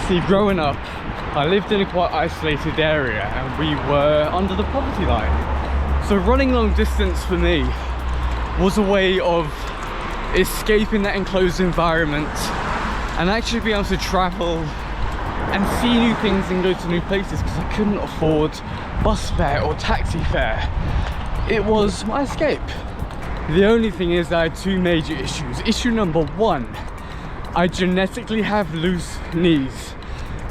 See, growing up, I lived in a quite isolated area and we were under the poverty line. So running long distance for me was a way of escaping that enclosed environment and actually being able to travel and see new things and go to new places, because I couldn't afford bus fare or taxi fare. It was my escape. The only thing is that I had two major issues. Issue number one, I genetically have loose knees,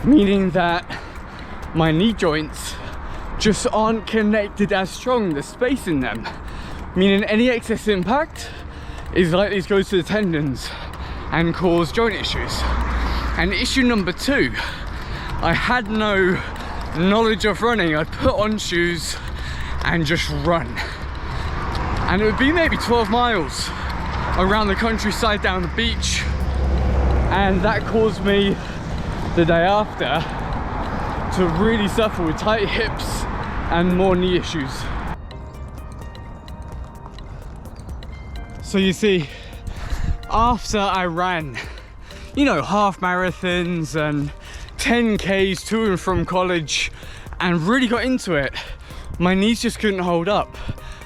meaning that my knee joints just aren't connected as strong, there's space in them, meaning any excess impact is likely to go to the tendons and cause joint issues. And issue number two, I had no knowledge of running. I'd put on shoes and just run. And it would be maybe 12 miles around the countryside, down the beach. And that caused me the day after to really suffer with tight hips and more knee issues. So you see, after I ran, you know, half marathons and 10Ks to and from college and really got into it, my knees just couldn't hold up.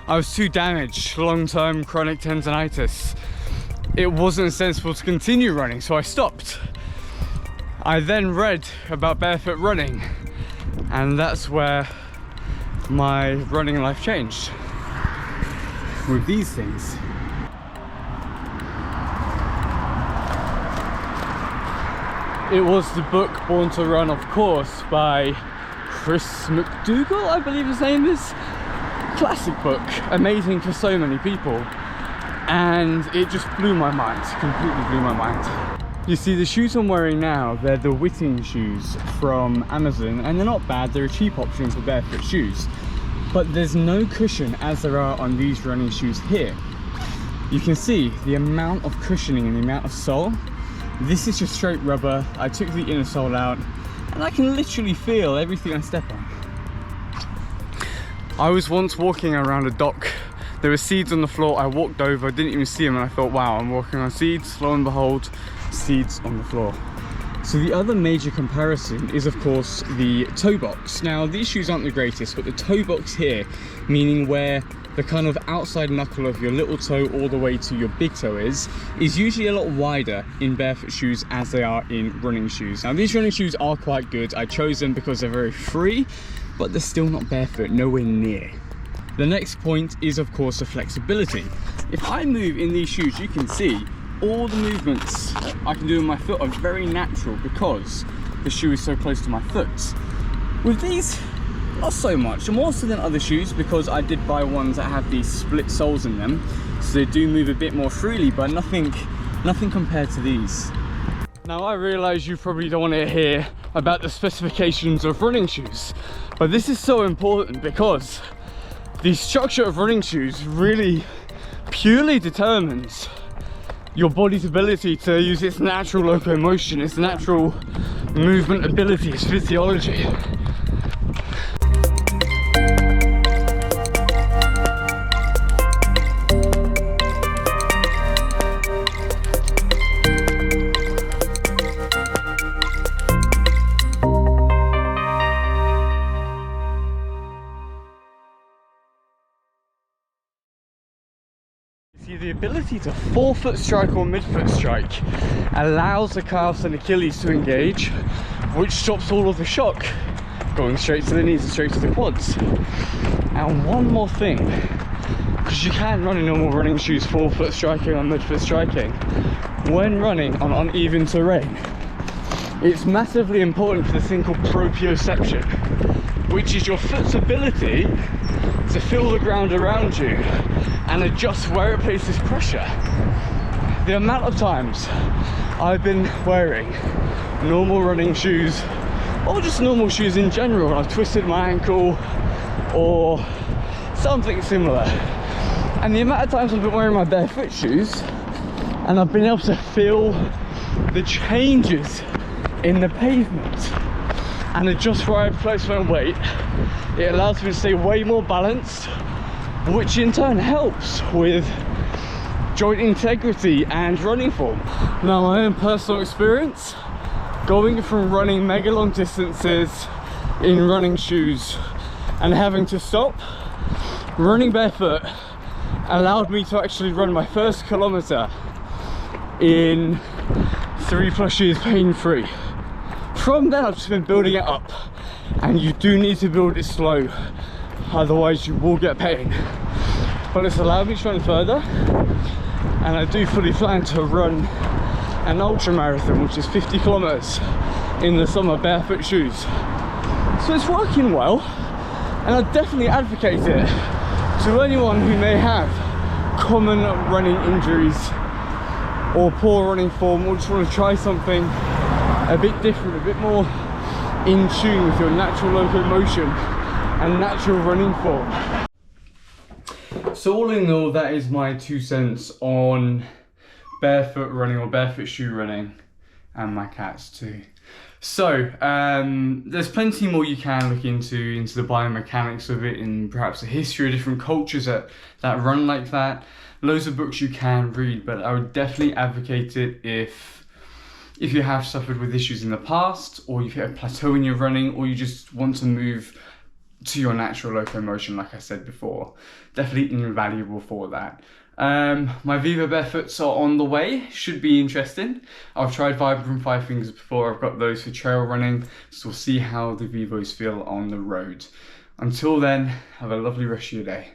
I was too damaged, long-term chronic tendonitis. It wasn't sensible to continue running, so I stopped. I then read about barefoot running, and that's where my running life changed. With these things. It was the book Born to Run, of course, by Chris McDougall, I believe his name is. Classic book, amazing for so many people. And it just blew my mind, completely blew my mind. You see, the shoes I'm wearing now, they're the Whitting shoes from Amazon, and they're not bad, they're a cheap option for barefoot shoes. But there's no cushion as there are on these running shoes here. You can see the amount of cushioning and the amount of sole. This is just straight rubber. I took the inner sole out and I can literally feel everything I step on. I was once walking around a dock. There were seeds on the floor. I walked over, didn't even see them, and I thought, wow, I'm walking on seeds. Lo and behold, seeds on the floor. So the other major comparison is, of course, the toe box. Now, these shoes aren't the greatest, but the toe box here, meaning where the kind of outside knuckle of your little toe all the way to your big toe is usually a lot wider in barefoot shoes as they are in running shoes. Now, these running shoes are quite good. I chose them because they're very free, but they're still not barefoot, nowhere near. The next point is, of course, the flexibility. If I move in these shoes, you can see all the movements I can do with my foot are very natural because the shoe is so close to my foot. With these, not so much, more so than other shoes, because I did buy ones that have these split soles in them, so they do move a bit more freely, but nothing compared to these. Now, I realise you probably don't want to hear about the specifications of running shoes, but this is so important because the structure of running shoes really purely determines your body's ability to use its natural locomotion, its natural movement ability, its physiology. The ability to forefoot strike or midfoot strike allows the calves and Achilles to engage, which stops all of the shock going straight to the knees and straight to the quads. And one more thing, because you can run in normal running shoes forefoot striking or midfoot striking, when running on uneven terrain, it's massively important for the thing called proprioception, which is your foot's ability to feel the ground around you and adjust where it places pressure. The amount of times I've been wearing normal running shoes, or just normal shoes in general, and I've twisted my ankle or something similar, and the amount of times I've been wearing my barefoot shoes and I've been able to feel the changes in the pavement and adjust where I place my weight, it allows me to stay way more balanced, which in turn helps with joint integrity and running form. Now, my own personal experience, going from running mega long distances in running shoes and having to stop, running barefoot allowed me to actually run my first kilometer in 3+ years pain-free. From then I've just been building it up, and you do need to build it slow, otherwise you will get pain. But it's allowed me to run further, and I do fully plan to run an ultra marathon, which is 50 kilometers in the summer, barefoot shoes. So it's working well, and I definitely advocate it to anyone who may have common running injuries or poor running form, or just want to try something a bit different, a bit more in tune with your natural locomotion and natural running form. So all in all, that is my 2 cents on barefoot running or barefoot shoe running, and my cats too. So there's plenty more you can look into the biomechanics of it, and perhaps the history of different cultures that run like that. Loads of books you can read, but I would definitely advocate it if you have suffered with issues in the past, or you've hit a plateau in your running, or you just want to move to your natural locomotion, like I said before. Definitely invaluable for that. My Viva Barefoots are on the way, should be interesting. I've tried Vibram 5 Fingers before, I've got those for trail running, so we'll see how the Vivos feel on the road. Until then, have a lovely rest of your day.